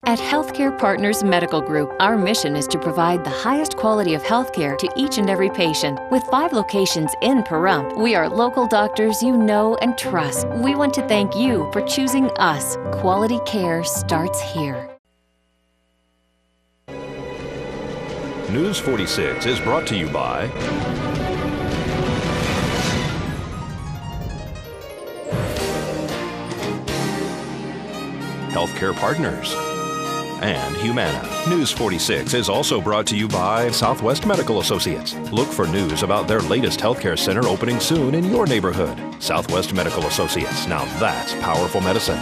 At Healthcare Partners Medical Group, our mission is to provide the highest quality of healthcare to each and every patient. With 5 locations in Pahrump, we are local doctors you know and trust. We want to thank you for choosing us. Quality care starts here. News 46 is brought to you by Healthcare Partners and Humana. News 46 is also brought to you by Southwest Medical Associates. Look for news about their latest healthcare center opening soon in your neighborhood. Southwest Medical Associates. Now that's powerful medicine.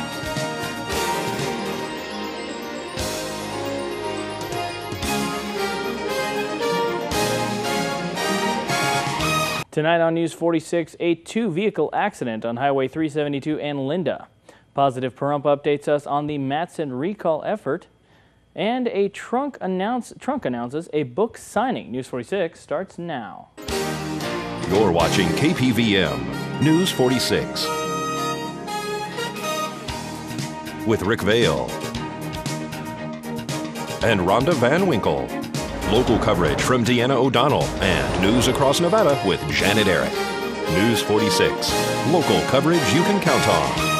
Tonight on News 46, a 2-vehicle accident on Highway 372 and Linda. Positive Pahrump updates us on the Matson recall effort. And a TRUNC announces a book signing. News 46 starts now. You're watching KPVM News 46 with Rick Vale and Rhonda Van Winkle. Local coverage from Deanna O'Donnell and news across Nevada with Janet Eric. News 46. Local coverage you can count on.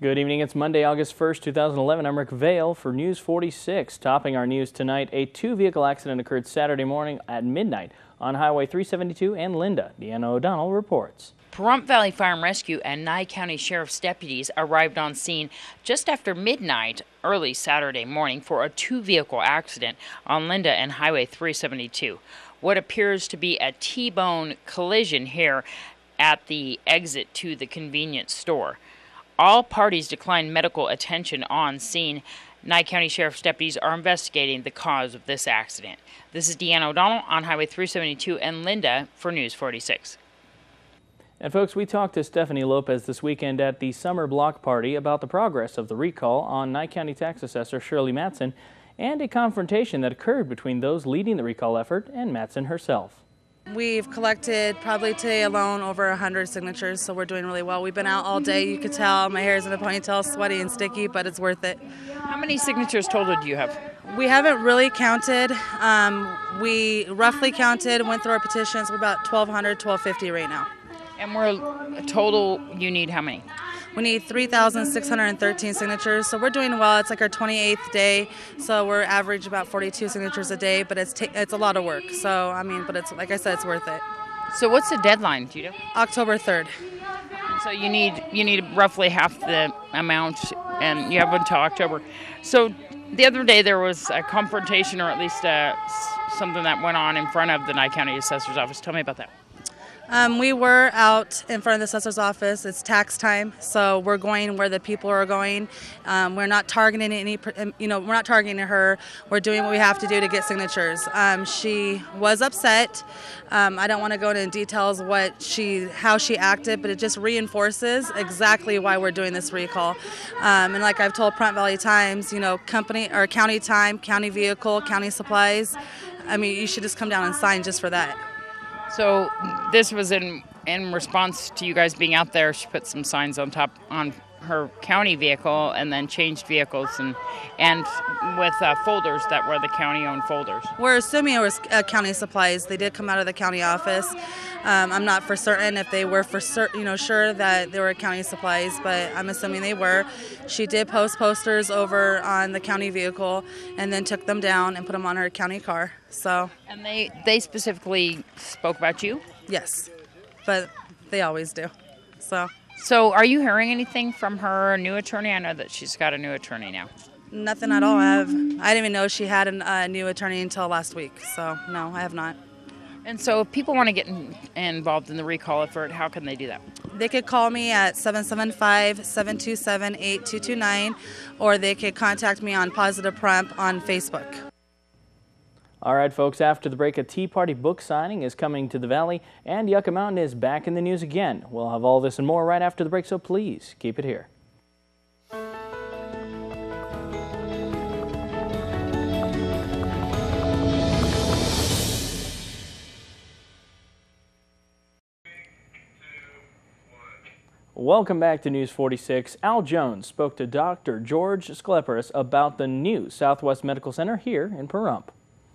Good evening. It's Monday, August 1st, 2011. I'm Rick Vale for News 46. Topping our news tonight, a 2-vehicle accident occurred Saturday morning at midnight on Highway 372 and Linda. Deanna O'Donnell reports. Pahrump Valley Fire and Rescue and Nye County Sheriff's deputies arrived on scene just after midnight early Saturday morning for a 2-vehicle accident on Linda and Highway 372. What appears to be a T-bone collision here at the exit to the convenience store. All parties declined medical attention on scene. Nye County Sheriff's deputies are investigating the cause of this accident. This is Deanna O'Donnell on Highway 372 and Linda for News 46. And folks, we talked to Stephanie Lopez this weekend at the summer block party about the progress of the recall on Nye County tax assessor Shirley Matson and a confrontation that occurred between those leading the recall effort and Matson herself. We've collected probably today alone over 100 signatures, so we're doing really well. We've been out all day. You could tell my hair is in a ponytail, sweaty and sticky, but it's worth it. How many signatures total do you have? We haven't really counted. We roughly counted, went through our petitions. We're about 1,200, 1,250 right now. And we're total, you need how many? We need 3,613 signatures, so we're doing well. It's like our 28th day, so we're average about 42 signatures a day, but it's a lot of work. So, I mean, but it's like I said, it's worth it. So what's the deadline, do you know? October 3rd. So you need roughly half the amount, and you have until October. So the other day there was a confrontation, or at least something that went on in front of the Nye County Assessor's office. Tell me about that. We were out in front of the assessor's office. It's tax time, so we're going where the people are going. We're not targeting we're not targeting her. We're doing what we have to do to get signatures. She was upset. I don't want to go into details how she acted, but it just reinforces exactly why we're doing this recall. And like I've told Pahrump Valley Times, company or county time, county vehicle, county supplies. I mean, you should just come down and sign just for that. So this was in response to you guys being out there. She put some signs on her county vehicle and then changed vehicles and with folders that were the county-owned folders. We're assuming it was county supplies. They did come out of the county office. I'm not for certain if they were sure that they were county supplies, but I'm assuming they were. She did post posters over on the county vehicle and then took them down and put them on her county car. So. And they specifically spoke about you? Yes, but they always do. So are you hearing anything from her new attorney? I know that she's got a new attorney now. Nothing at all. I didn't even know she had a new attorney until last week. So, no, I have not. And so if people want to get involved in the recall effort, how can they do that? They could call me at 775-727-8229, or they could contact me on Positive Pahrump on Facebook. All right, folks, after the break, a Tea Party book signing is coming to the Valley, and Yucca Mountain is back in the news again. We'll have all this and more right after the break, so please keep it here. Welcome back to News 46. Al Jones spoke to Dr. George Scleparis about the new Southwest Medical Center here in Pahrump.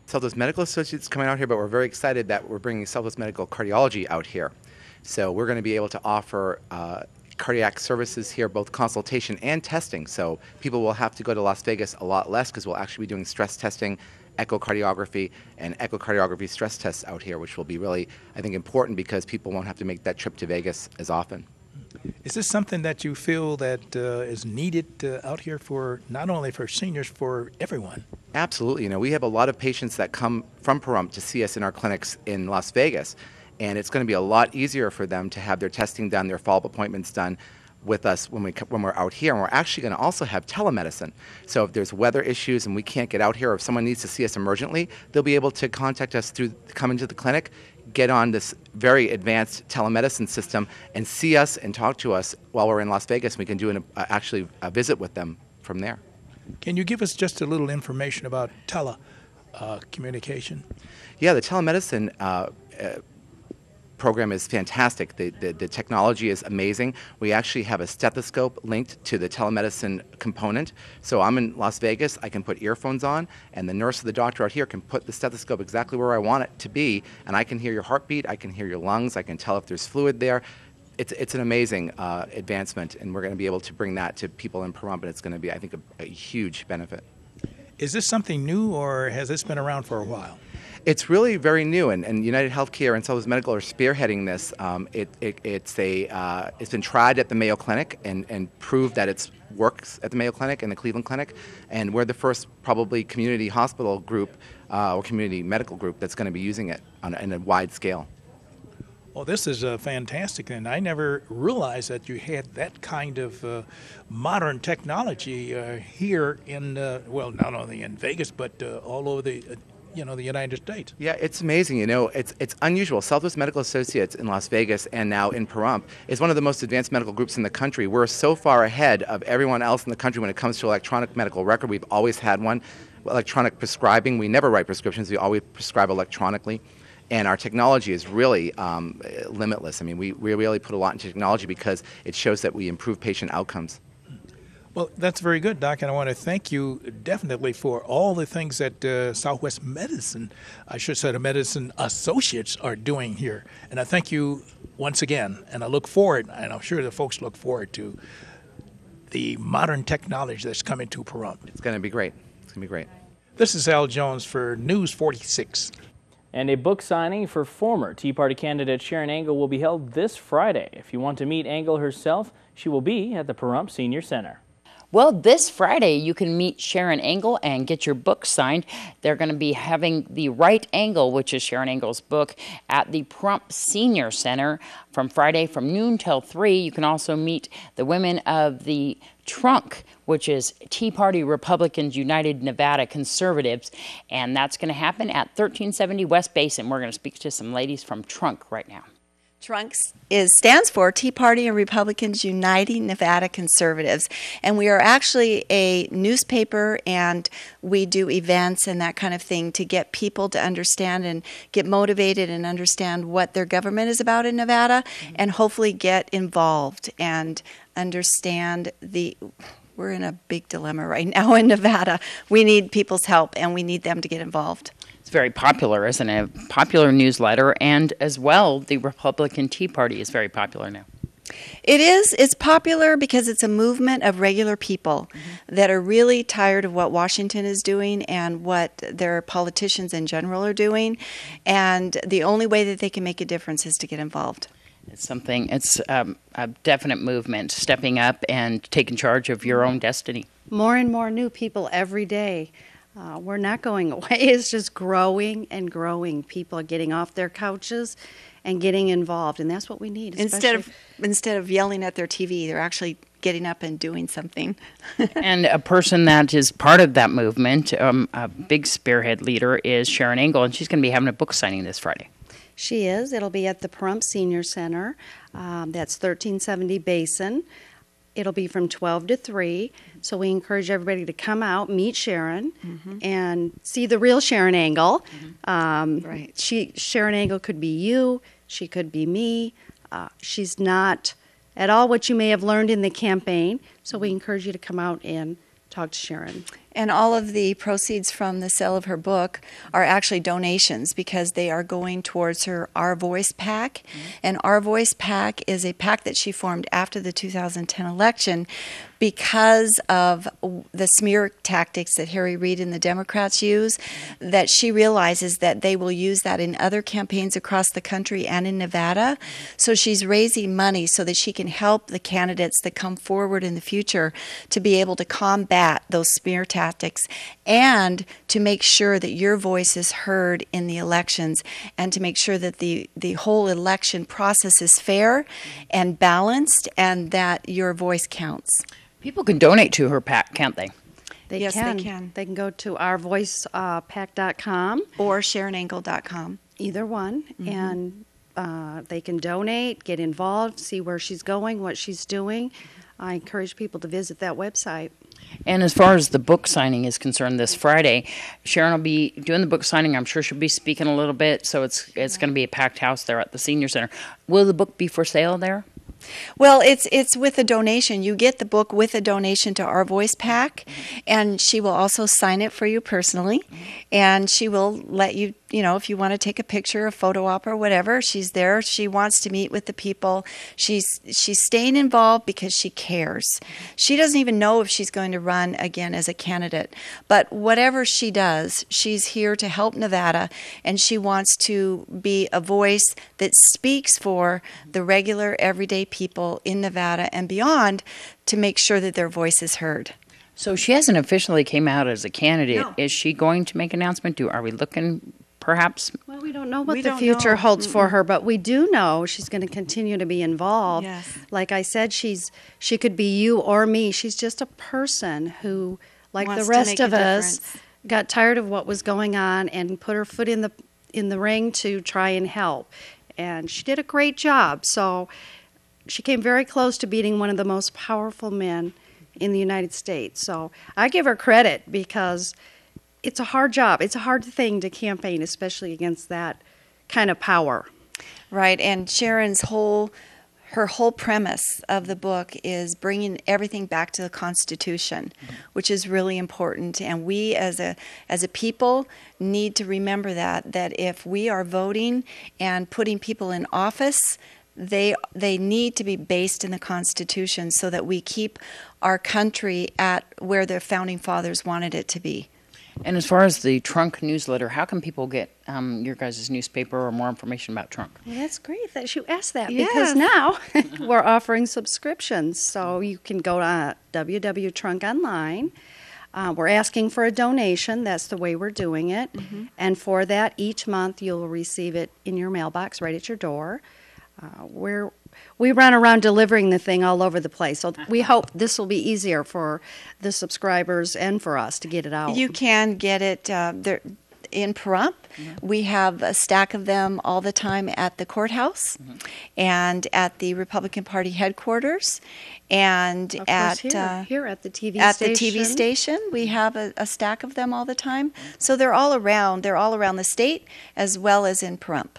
Southwest Medical Associates coming out here, but we're very excited that we're bringing Southwest Medical Cardiology out here. So we're going to be able to offer cardiac services here, both consultation and testing. So people will have to go to Las Vegas a lot less because we'll actually be doing stress testing, echocardiography, and echocardiography stress tests out here, which will be really, I think, important because people won't have to make that trip to Vegas as often. Is this something that you feel that is needed out here for not only for seniors, for everyone? Absolutely. You know, we have a lot of patients that come from Pahrump to see us in our clinics in Las Vegas, and it's going to be a lot easier for them to have their testing done, their follow-up appointments done with us when we're out here. And we're actually going to also have telemedicine. So if there's weather issues and we can't get out here, or if someone needs to see us emergently, they'll be able to contact us come into the clinic, get on this very advanced telemedicine system, and see us and talk to us while we're in Las Vegas. We can do actually a visit with them from there. Can you give us just a little information about telecommunication? Yeah, the telemedicine program is fantastic. The technology is amazing. We actually have a stethoscope linked to the telemedicine component. So I'm in Las Vegas, I can put earphones on, and the nurse or the doctor out here can put the stethoscope exactly where I want it to be, and I can hear your heartbeat, I can hear your lungs, I can tell if there's fluid there. It's an amazing advancement, and we're going to be able to bring that to people in Pahrump, and it's going to be, I think, a huge benefit. Is this something new, or has this been around for a while? It's really very new, and United Healthcare and Southwest Medical are spearheading this. It's been tried at the Mayo Clinic and proved that it works at the Mayo Clinic and the Cleveland Clinic, and we're the first probably community hospital group or community medical group that's going to be using it on a wide scale. Well, this is fantastic, and I never realized that you had that kind of modern technology here in, well, not only in Vegas, but all over the the United States. Yeah, it's amazing. It's unusual. Southwest Medical Associates in Las Vegas and now in Pahrump is one of the most advanced medical groups in the country. We're so far ahead of everyone else in the country when it comes to electronic medical record. We've always had one. Electronic prescribing, we never write prescriptions. We always prescribe electronically. And our technology is really limitless. I mean, we really put a lot into technology because it shows that we improve patient outcomes. Well, that's very good, Doc, and I want to thank you definitely for all the things that Southwest Medicine, I should say the Medicine Associates are doing here. And I thank you once again, and I look forward, and I'm sure the folks look forward to the modern technology that's coming to Pahrump. It's going to be great. It's going to be great. This is Al Jones for News 46. And a book signing for former Tea Party candidate Sharon Angle will be held this Friday. If you want to meet Angle herself, she will be at the Pahrump Senior Center. Well, this Friday, you can meet Sharon Angle and get your book signed. They're going to be having The Right Angle, which is Sharon Angle's book, at the Pahrump Senior Center from Friday from noon till 3. You can also meet the women of the TRUNC, which is Tea Party Republicans United Nevada Conservatives, and that's going to happen at 1370 West Basin. We're going to speak to some ladies from TRUNC right now. TRUNC stands for Tea Party and Republicans Uniting Nevada Conservatives, and we are actually a newspaper, and we do events and that kind of thing to get people to understand and get motivated and understand what their government is about in Nevada, and hopefully get involved and understand we're in a big dilemma right now in Nevada. We need people's help, and we need them to get involved. It's very popular, isn't it? A popular newsletter, and as well, the Republican Tea Party is very popular now. It is. It's popular because it's a movement of regular people that are really tired of what Washington is doing and what their politicians in general are doing, and the only way that they can make a difference is to get involved. It's a definite movement, stepping up and taking charge of your own destiny. More and more new people every day. We're not going away. It's just growing and growing. People are getting off their couches and getting involved, and that's what we need. Instead of yelling at their TV, they're actually getting up and doing something. And a person that is part of that movement, a big spearhead leader, is Sharon Angle, and she's going to be having a book signing this Friday. She is. It'll be at the Pahrump Senior Center. That's 1370 Basin. It'll be from 12 to 3, so we encourage everybody to come out, meet Sharon, and see the real Sharon Angle. Right. Sharon Angle could be you. She could be me. She's not at all what you may have learned in the campaign. So we encourage you to come out and talk to Sharon. And all of the proceeds from the sale of her book are actually donations because they are going towards her Our Voice PAC. And Our Voice PAC is a PAC that she formed after the 2010 election because of the smear tactics that Harry Reid and the Democrats use, that she realizes that they will use that in other campaigns across the country and in Nevada. So she's raising money so that she can help the candidates that come forward in the future to be able to combat those smear tactics and to make sure that your voice is heard in the elections and to make sure that the whole election process is fair and balanced and that your voice counts. People can donate to her PAC, can't they? Yes, they can. They can go to ourvoicepac.com Or SharonAngle.com. either one, and they can donate, get involved, see where she's going, what she's doing. I encourage people to visit that website. And as far as the book signing is concerned this Friday, Sharon will be doing the book signing. I'm sure she'll be speaking a little bit, so it's going to be a packed house there at the Senior Center. Will the book be for sale there? Well, it's with a donation. You get the book with a donation to Our Voice PAC, and she will also sign it for you personally, and she will let you, if you want to take a picture, a photo op or whatever, she's there. She wants to meet with the people. She's staying involved because she cares. She doesn't even know if she's going to run again as a candidate, but whatever she does, she's here to help Nevada, and she wants to be a voice that speaks for the regular, everyday people in Nevada and beyond to make sure that their voice is heard. So she hasn't officially came out as a candidate. No. Is she going to make an announcement? Are we looking perhaps? Well, we don't know what the future holds for her, but we do know she's going to continue to be involved. Yes. Like I said, she could be you or me. She's just a person who, like Wants the to rest make a of us, difference. got tired of what was going on and put her foot in the ring to try and help. And she did a great job. So she came very close to beating one of the most powerful men in the United States. So I give her credit because it's a hard job. It's a hard thing to campaign, especially against that kind of power. Right, and Sharon's whole premise of the book is bringing everything back to the Constitution, which is really important. And we as a people need to remember that if we are voting and putting people in office, they need to be based in the Constitution so that we keep our country at where the Founding Fathers wanted it to be. And as far as the TRUNC newsletter, how can people get your guys' newspaper or more information about TRUNC? Well, that's great that you asked that Yes. because now we're offering subscriptions. So you can go to www.trunk online. We're asking for a donation. That's the way we're doing it. And for that, each month you'll receive it in your mailbox right at your door. We run around delivering the thing all over the place. So we hope this will be easier for the subscribers and for us to get it out. You can get it there in Pahrump. We have a stack of them all the time at the courthouse and at the Republican Party headquarters and Of at course, here at the TV at station. the TV station. We have a stack of them all the time. So they're all around. They're all around the state as well as in Pahrump.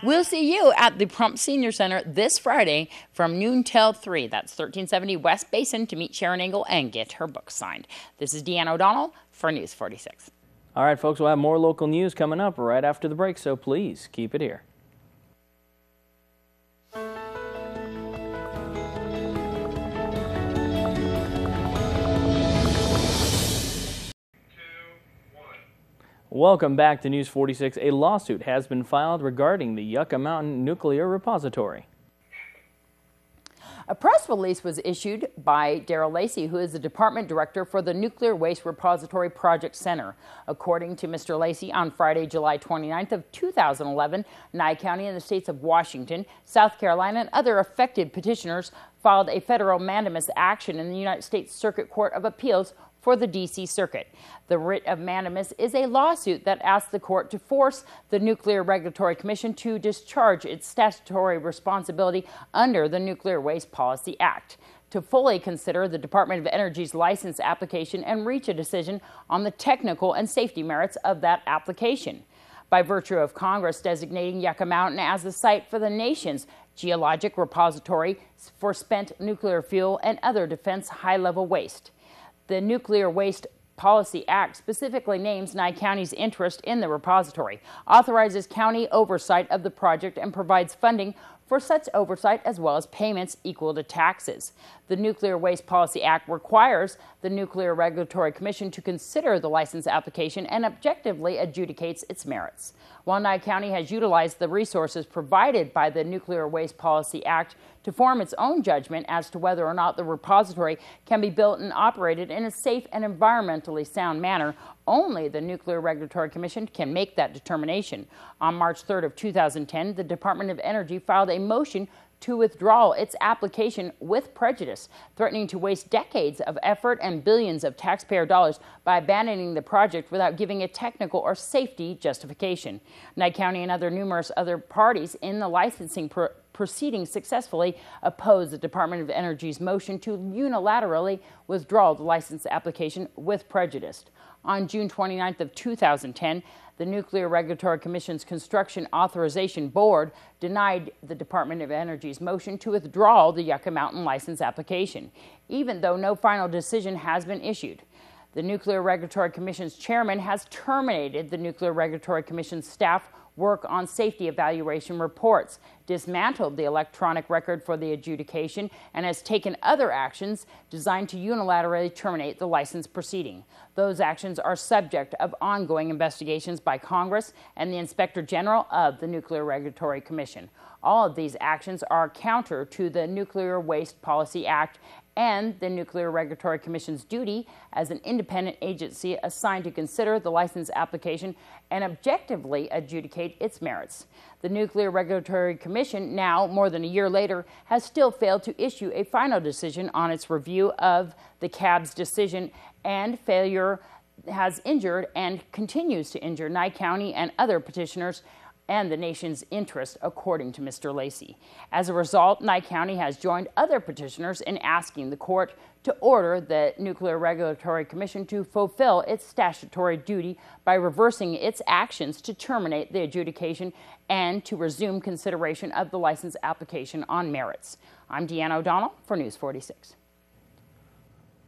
We'll see you at the Pahrump Senior Center this Friday from noon till 3. That's 1370 West Basin to meet Sharon Angle and get her book signed. This is Deanna O'Donnell for News 46. All right, folks, we'll have more local news coming up right after the break, so please keep it here. Welcome back to News 46. A lawsuit has been filed regarding the Yucca Mountain Nuclear Repository. A press release was issued by Daryl Lacey, who is the department director for the Nuclear Waste Repository Project Center. According to Mr. Lacey, on Friday, July 29th of 2011, Nye County and the states of Washington, South Carolina, and other affected petitioners filed a federal mandamus action in the United States Circuit Court of Appeals for the D.C. Circuit. The writ of mandamus is a lawsuit that asks the court to force the Nuclear Regulatory Commission to discharge its statutory responsibility under the Nuclear Waste Policy Act, to fully consider the Department of Energy's license application and reach a decision on the technical and safety merits of that application. By virtue of Congress designating Yucca Mountain as the site for the nation's geologic repository for spent nuclear fuel and other defense high-level waste. The Nuclear Waste Policy Act specifically names Nye County's interest in the repository, authorizes county oversight of the project, and provides funding for such oversight as well as payments equal to taxes. The Nuclear Waste Policy Act requires the Nuclear Regulatory Commission to consider the license application and objectively adjudicates its merits. While Nye County has utilized the resources provided by the Nuclear Waste Policy Act to form its own judgment as to whether or not the repository can be built and operated in a safe and environmentally sound manner, only the Nuclear Regulatory Commission can make that determination. On March 3rd of 2010, the Department of Energy filed a motion to withdraw its application with prejudice, threatening to waste decades of effort and billions of taxpayer dollars by abandoning the project without giving a technical or safety justification. Nye County and numerous other parties in the licensing proceeding successfully opposed the Department of Energy's motion to unilaterally withdraw the license application with prejudice. On June 29th of 2010, the Nuclear Regulatory Commission's Construction Authorization Board denied the Department of Energy's motion to withdraw the Yucca Mountain license application, even though no final decision has been issued. The Nuclear Regulatory Commission's chairman has terminated the Nuclear Regulatory Commission's staff work on safety evaluation reports, dismantled the electronic record for the adjudication, and has taken other actions designed to unilaterally terminate the license proceeding. Those actions are subject of ongoing investigations by Congress and the Inspector General of the Nuclear Regulatory Commission. All of these actions are counter to the Nuclear Waste Policy Act and the Nuclear Regulatory Commission's duty as an independent agency assigned to consider the license application and objectively adjudicate its merits. The Nuclear Regulatory Commission, now more than a year later, has still failed to issue a final decision on its review of the CAB's decision, and failure has injured and continues to injure Nye County and other petitioners and the nation's interest, according to Mr. Lacey. As a result, Nye County has joined other petitioners in asking the court to order the Nuclear Regulatory Commission to fulfill its statutory duty by reversing its actions to terminate the adjudication and to resume consideration of the license application on merits. I'm Deanna O'Donnell for News 46.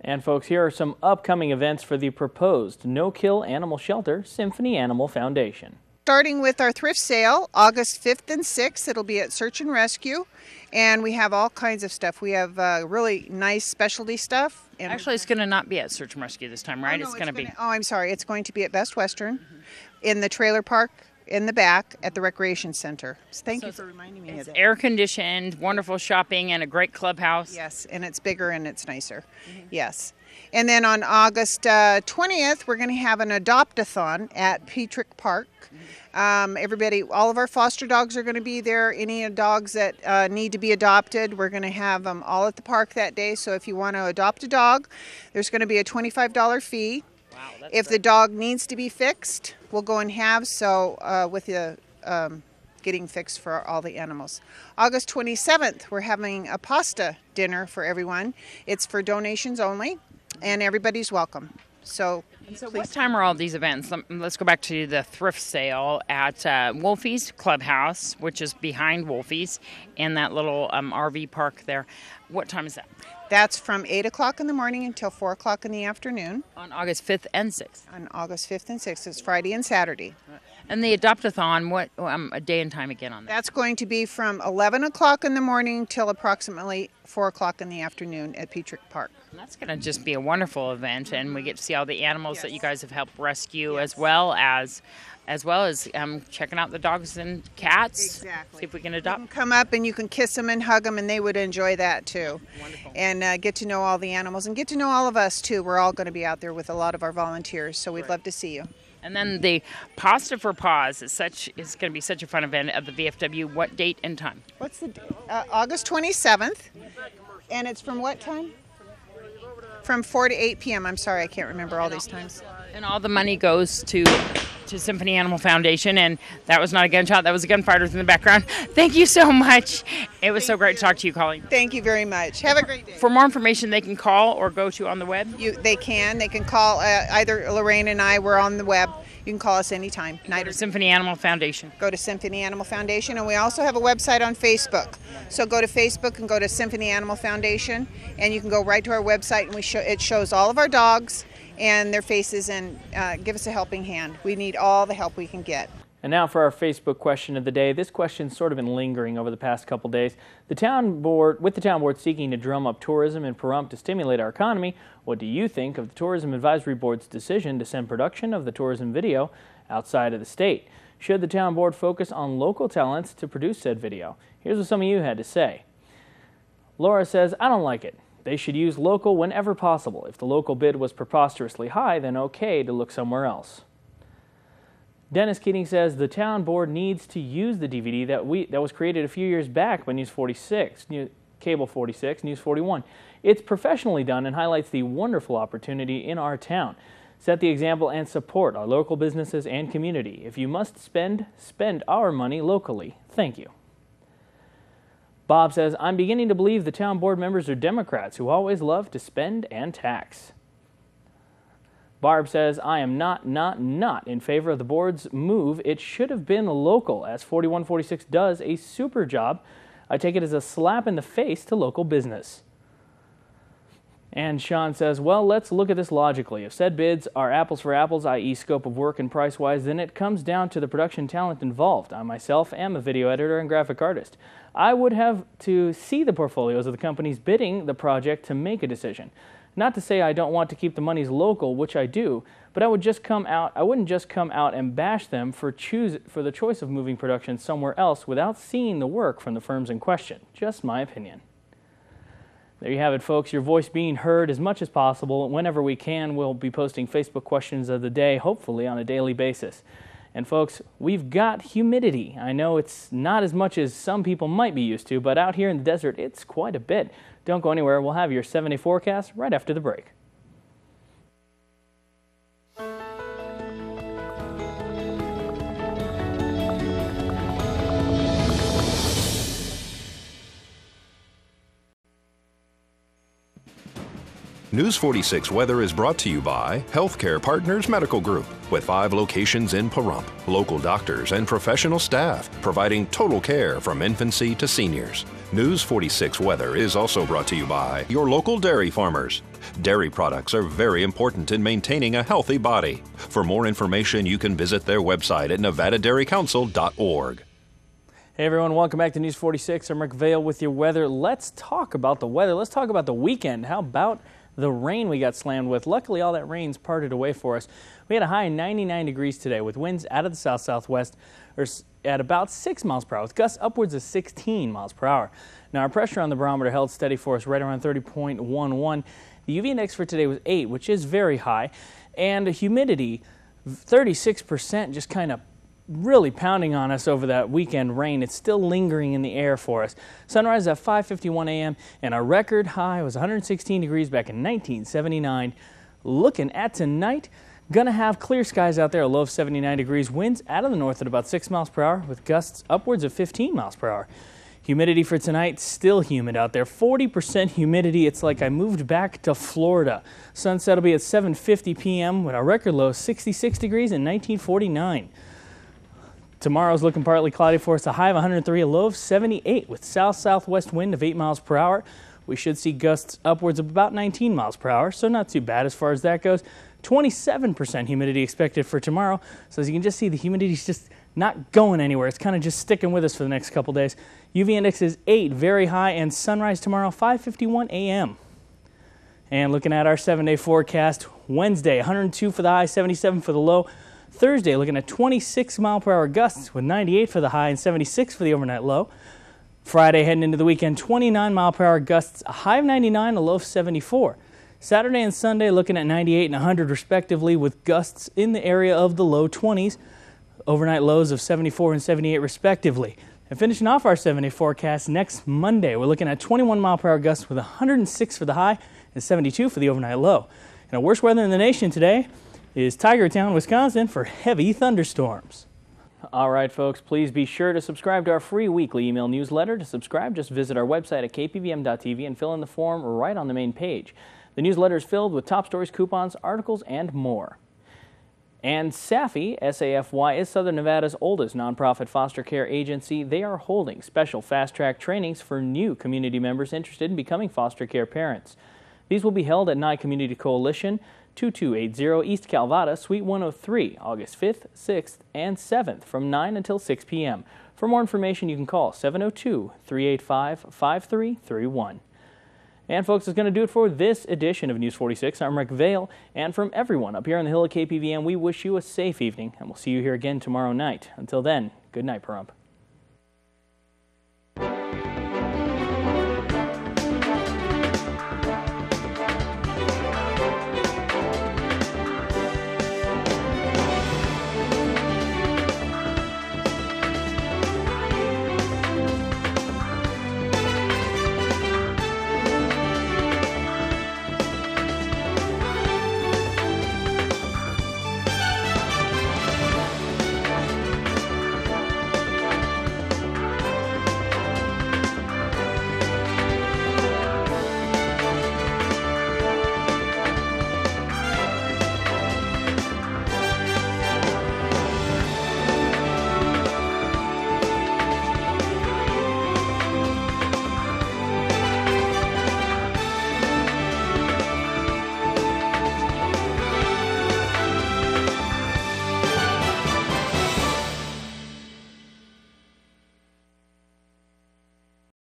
And folks, here are some upcoming events for the proposed no-kill animal shelter, Symphony Animal Foundation. Starting with our thrift sale, August 5th and 6th, it'll be at Search and Rescue, and we have all kinds of stuff. We have really nice specialty stuff. And actually, it's going to not be at Search and Rescue this time, right? Oh, no, it's going to be. Oh, I'm sorry. It's going to be at Best Western, in the trailer park, in the back at the Recreation Center. So thank you for reminding me of that. Air conditioned, wonderful shopping, and a great clubhouse. Yes, and it's bigger and it's nicer. Yes. And then on August 20th, we're going to have an adopt-a-thon at Pahrump Park. Everybody, all of our foster dogs are going to be there. Any dogs that need to be adopted, we're going to have them all at the park that day. So if you want to adopt a dog, there's going to be a $25 fee. Wow, if the dog needs to be fixed, we'll go in halves. So with the getting fixed for all the animals. August 27th, we're having a pasta dinner for everyone. It's for donations only, and everybody's welcome. So what time are all these events? Let's go back to the thrift sale at Wolfie's Clubhouse, which is behind Wolfie's, in that little RV park there. What time is that? That's from 8 o'clock in the morning until 4 o'clock in the afternoon. On August 5th and 6th? On August 5th and 6th. It's Friday and Saturday. And the adopt-a-thon, what a day and time again on that? That's going to be from 11 o'clock in the morning till approximately 4 o'clock in the afternoon at Pahrump Park. And that's going to just be a wonderful event, and we get to see all the animals that you guys have helped rescue, as well as checking out the dogs and cats. Exactly. See if we can adopt. You can come up and you can kiss them and hug them, and they would enjoy that too. Wonderful. And get to know all the animals and get to know all of us too. We're all going to be out there with a lot of our volunteers, so we'd love to see you. And then the Pasta for Paws is going to be such a fun event at the VFW. What date and time? What's the August 27th, and it's from what time? From 4 to 8 p.m. I'm sorry, I can't remember all these times. And all the money goes to Symphony Animal Foundation, and that was not a gunshot, that was a gunfighters in the background. Thank you so much. It was so great to talk to you, Colleen. Thank you very much. Have a great day. For more information, they can call or go to on the web? They can call either Lorraine and I. We're on the web. You can call us anytime. Go to Symphony Animal Foundation. Go to Symphony Animal Foundation, and we also have a website on Facebook. So go to Facebook and go to Symphony Animal Foundation, and you can go right to our website, and it shows all of our dogs and their faces, and give us a helping hand. We need all the help we can get. And now for our Facebook question of the day. This question's sort of been lingering over the past couple days. With the town board seeking to drum up tourism in Pahrump to stimulate our economy, what do you think of the Tourism Advisory Board's decision to send production of the tourism video outside of the state? Should the town board focus on local talents to produce said video? Here's what some of you had to say. Laura says, I don't like it. They should use local whenever possible. If the local bid was preposterously high, then okay to look somewhere else. Dennis Keating says the town board needs to use the DVD that was created a few years back by News 46, Cable 46, News 41. It's professionally done and highlights the wonderful opportunity in our town. Set the example and support our local businesses and community. If you must spend our money locally. Thank you. Bob says, I'm beginning to believe the town board members are Democrats who always love to spend and tax. Barb says, I am not in favor of the board's move. It should have been local, as 4146 does a super job. I take it as a slap in the face to local business. And Sean says, well, let's look at this logically. If said bids are apples for apples, i.e. scope of work and price-wise, then it comes down to the production talent involved. I myself am a video editor and graphic artist. I would have to see the portfolios of the companies bidding the project to make a decision. Not to say I don't want to keep the monies local, which I do, but I wouldn't just come out and bash them for the choice of moving production somewhere else without seeing the work from the firms in question. Just my opinion. There you have it, folks. Your voice being heard as much as possible. Whenever we can, we'll be posting Facebook questions of the day, hopefully on a daily basis. And folks, we've got humidity. I know it's not as much as some people might be used to, but out here in the desert, it's quite a bit. Don't go anywhere. We'll have your 7-day forecast right after the break. News 46 weather is brought to you by Healthcare Partners Medical Group, with 5 locations in Pahrump, local doctors and professional staff providing total care from infancy to seniors. News 46 weather is also brought to you by your local dairy farmers. Dairy products are very important in maintaining a healthy body. For more information, you can visit their website at nevadadairycouncil.org. Hey everyone, welcome back to News 46. I'm Rick Vale with your weather. Let's talk about the weather. Let's talk about the weekend. How about the rain we got slammed with? Luckily, all that rain's parted away for us. We had a high of 99 degrees today with winds out of the south-southwest at about 6 miles per hour, with gusts upwards of 16 miles per hour. Now, our pressure on the barometer held steady for us right around 30.11. The UV index for today was 8, which is very high, and humidity, 36%, just kind of really pounding on us over that weekend rain. It's still lingering in the air for us. Sunrise at 5:51 a.m. and our record high was 116 degrees back in 1979. Looking at tonight, gonna have clear skies out there, a low of 79 degrees. Winds out of the north at about 6 miles per hour with gusts upwards of 15 miles per hour. Humidity for tonight, still humid out there. 40% humidity. It's like I moved back to Florida. Sunset will be at 7:50 p.m. with our record low of 66 degrees in 1949. Tomorrow's looking partly cloudy for us, a high of 103, a low of 78 with south-southwest wind of 8 miles per hour. We should see gusts upwards of about 19 miles per hour, so not too bad as far as that goes. 27% humidity expected for tomorrow, so as you can just see, the humidity's just not going anywhere. It's kind of just sticking with us for the next couple days. UV index is 8, very high, and sunrise tomorrow, 5:51 a.m. And looking at our 7-day forecast, Wednesday, 102 for the high, 77 for the low. Thursday, looking at 26 mile per hour gusts with 98 for the high and 76 for the overnight low. Friday, heading into the weekend, 29 mile per hour gusts, a high of 99, a low of 74. Saturday and Sunday, looking at 98 and 100 respectively, with gusts in the area of the low 20s, overnight lows of 74 and 78 respectively. And finishing off our 7-day forecast, next Monday, we're looking at 21 mile per hour gusts with 106 for the high and 72 for the overnight low. And our worst weather in the nation today is Tigertown, Wisconsin for heavy thunderstorms. All right, folks, please be sure to subscribe to our free weekly email newsletter. To subscribe, just visit our website at KPVM.TV and fill in the form right on the main page. The newsletter is filled with top stories, coupons, articles, and more. And SAFY, S-A-F-Y, is Southern Nevada's oldest nonprofit foster care agency. They are holding special fast-track trainings for new community members interested in becoming foster care parents. These will be held at Nye Community Coalition, 2280 East Calvada, Suite 103, August 5th, 6th, and 7th from 9 until 6 p.m. For more information, you can call 702-385-5331. And folks, that's going to do it for this edition of News 46. I'm Rick Vale, and from everyone up here on the hill at KPVM, we wish you a safe evening, and we'll see you here again tomorrow night. Until then, good night, Pahrump.